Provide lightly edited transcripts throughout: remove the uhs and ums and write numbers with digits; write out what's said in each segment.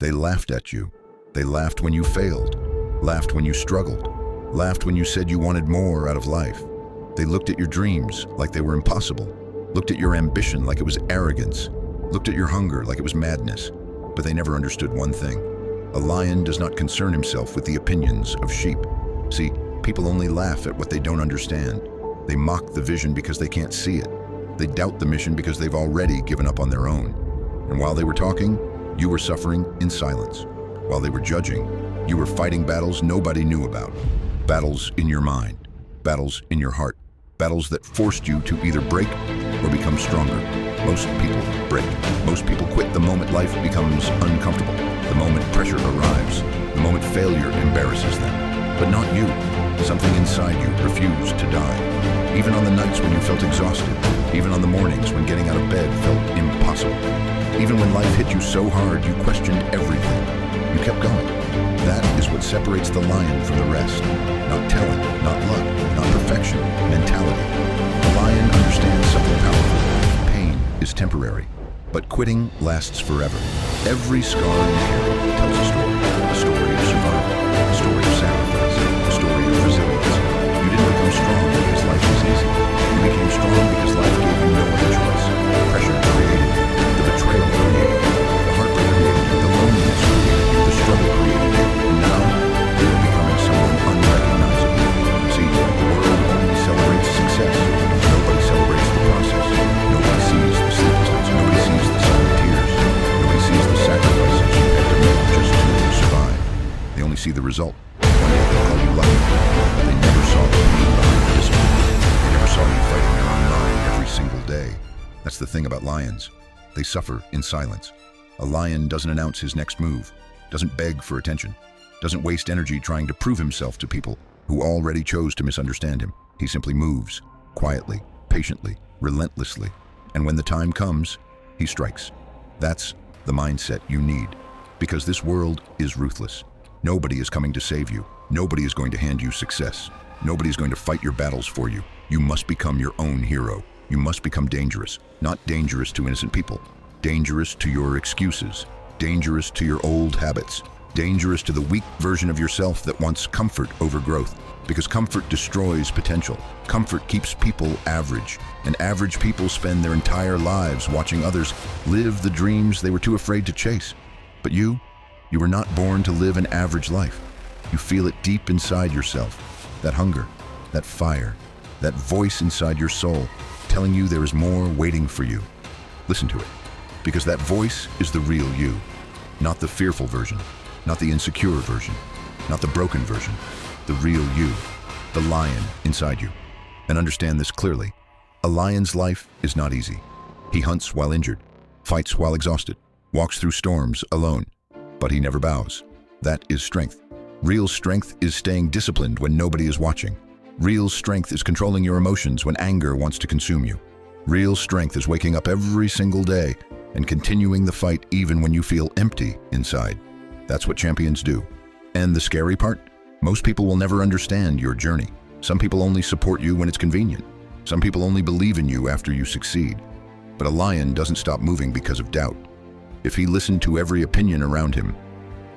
They laughed at you. They laughed when you failed, laughed when you struggled, laughed when you said you wanted more out of life. They looked at your dreams like they were impossible, looked at your ambition like it was arrogance, looked at your hunger like it was madness. But they never understood one thing. A lion does not concern himself with the opinions of sheep. See, people only laugh at what they don't understand. They mock the vision because they can't see it. They doubt the mission because they've already given up on their own. And while they were talking, you were suffering in silence. While they were judging, you were fighting battles nobody knew about. Battles in your mind, battles in your heart, battles that forced you to either break or become stronger. Most people break. Most people quit the moment life becomes uncomfortable, the moment pressure arrives, the moment failure embarrasses them. But not you. Something inside you refused to die. Even on the nights when you felt exhausted, even on the mornings when getting out of bed felt impossible, even when life hit you so hard you questioned everything, you kept going. That is what separates the lion from the rest. Not talent, not luck, not perfection, mentality. The lion understands something powerful. Pain is temporary, but quitting lasts forever. Every scar you carry tells a story of survival, a story of sacrifice, a story of resilience. You didn't become strong because life was easy. You became strong because life gave you no other choice. Pressure created you, the betrayal created you, the heartbreak created you, the loneliness created you, the struggle created you, and now you are becoming someone unrecognizable. See, the world only celebrates success. Nobody celebrates the process. Nobody sees the sleepless nights. Nobody sees the silent tears. Nobody sees the sacrifices you had to make just to survive. They only see the result. One day they'll call you lucky, but they never saw the pain behind the discipline. They never saw you fighting your own mind every single day. That's the thing about lions. They suffer in silence. A lion doesn't announce his next move, doesn't beg for attention, doesn't waste energy trying to prove himself to people who already chose to misunderstand him. He simply moves, quietly, patiently, relentlessly. And when the time comes, he strikes. That's the mindset you need, because this world is ruthless. Nobody is coming to save you. Nobody is going to hand you success. Nobody is going to fight your battles for you. You must become your own hero. You must become dangerous, not dangerous to innocent people, dangerous to your excuses, dangerous to your old habits, dangerous to the weak version of yourself that wants comfort over growth. Because comfort destroys potential. Comfort keeps people average, and average people spend their entire lives watching others live the dreams they were too afraid to chase. But you were not born to live an average life. You feel it deep inside yourself, that hunger, that fire, that voice inside your soul telling you there is more waiting for you. Listen to it, because that voice is the real you, not the fearful version, not the insecure version, not the broken version, the real you, the lion inside you. And understand this clearly. A lion's life is not easy. He hunts while injured, fights while exhausted, walks through storms alone, but he never bows. That is strength. Real strength is staying disciplined when nobody is watching. Real strength is controlling your emotions when anger wants to consume you. Real strength is waking up every single day and continuing the fight even when you feel empty inside. That's what champions do. And the scary part? Most people will never understand your journey. Some people only support you when it's convenient. Some people only believe in you after you succeed. But a lion doesn't stop moving because of doubt. If he listened to every opinion around him,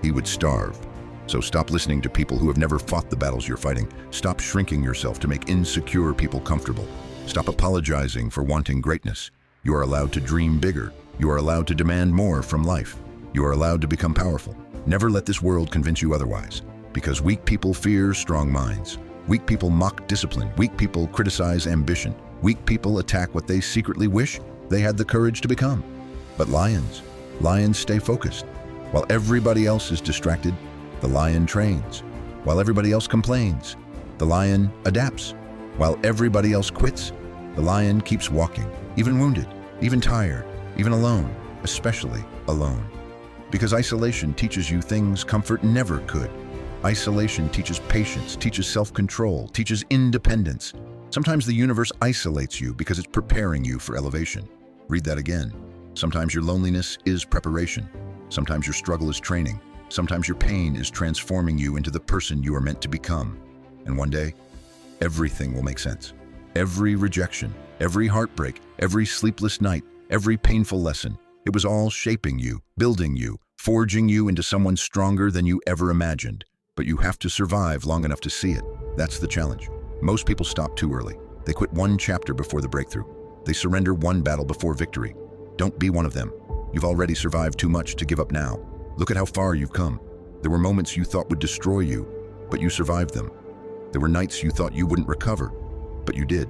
he would starve. So stop listening to people who have never fought the battles you're fighting. Stop shrinking yourself to make insecure people comfortable. Stop apologizing for wanting greatness. You are allowed to dream bigger. You are allowed to demand more from life. You are allowed to become powerful. Never let this world convince you otherwise. Because weak people fear strong minds. Weak people mock discipline. Weak people criticize ambition. Weak people attack what they secretly wish they had the courage to become. But lions stay focused. While everybody else is distracted, the lion trains. While everybody else complains, the lion adapts. While everybody else quits, the lion keeps walking, even wounded, even tired, even alone, especially alone. Because isolation teaches you things comfort never could. Isolation teaches patience, teaches self-control, teaches independence. Sometimes the universe isolates you because it's preparing you for elevation. Read that again. Sometimes your loneliness is preparation. Sometimes your struggle is training. Sometimes your pain is transforming you into the person you are meant to become. And one day, everything will make sense. Every rejection, every heartbreak, every sleepless night, every painful lesson, It was all shaping you, building you, forging you into someone stronger than you ever imagined. But you have to survive long enough to see it. That's the challenge. Most people stop too early. They quit one chapter before the breakthrough. They surrender one battle before victory. Don't be one of them. You've already survived too much to give up now. Look at how far you've come. There were moments you thought would destroy you, but you survived them. There were nights you thought you wouldn't recover, but you did.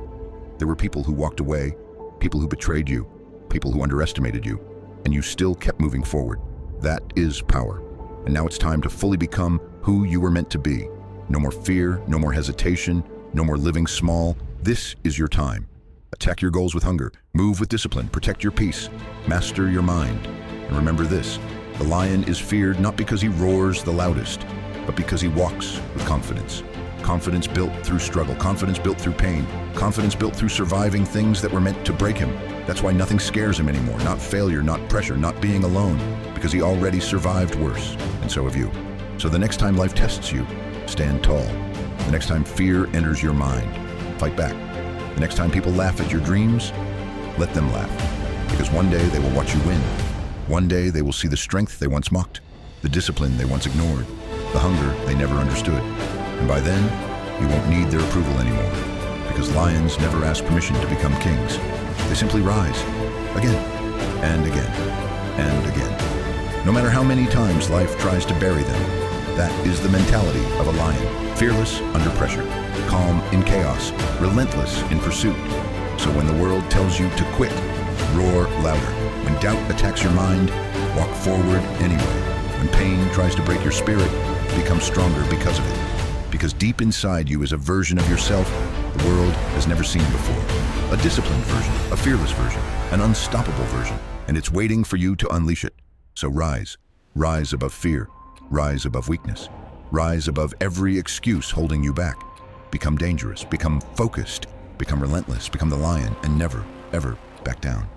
There were people who walked away, people who betrayed you, people who underestimated you, and you still kept moving forward. That is power. And now it's time to fully become who you were meant to be. No more fear, no more hesitation, no more living small. This is your time. Attack your goals with hunger, move with discipline, protect your peace, master your mind. And remember this, the lion is feared not because he roars the loudest, but because he walks with confidence. Confidence built through struggle, confidence built through pain, confidence built through surviving things that were meant to break him. That's why nothing scares him anymore, not failure, not pressure, not being alone, because he already survived worse, and so have you. So the next time life tests you, stand tall. The next time fear enters your mind, fight back. The next time people laugh at your dreams, let them laugh. Because one day they will watch you win. One day they will see the strength they once mocked, the discipline they once ignored, the hunger they never understood. And by then, you won't need their approval anymore. Because lions never ask permission to become kings. They simply rise, again, and again, and again. No matter how many times life tries to bury them, that is the mentality of a lion. Fearless under pressure, calm in chaos, relentless in pursuit. So when the world tells you to quit, roar louder. When doubt attacks your mind, walk forward anyway. When pain tries to break your spirit, become stronger because of it. Because deep inside you is a version of yourself the world has never seen before. A disciplined version, a fearless version, an unstoppable version, and it's waiting for you to unleash it. So rise. Rise above fear. Rise above weakness. Rise above every excuse holding you back. Become dangerous, become focused, become relentless, become the lion, and never, ever back down.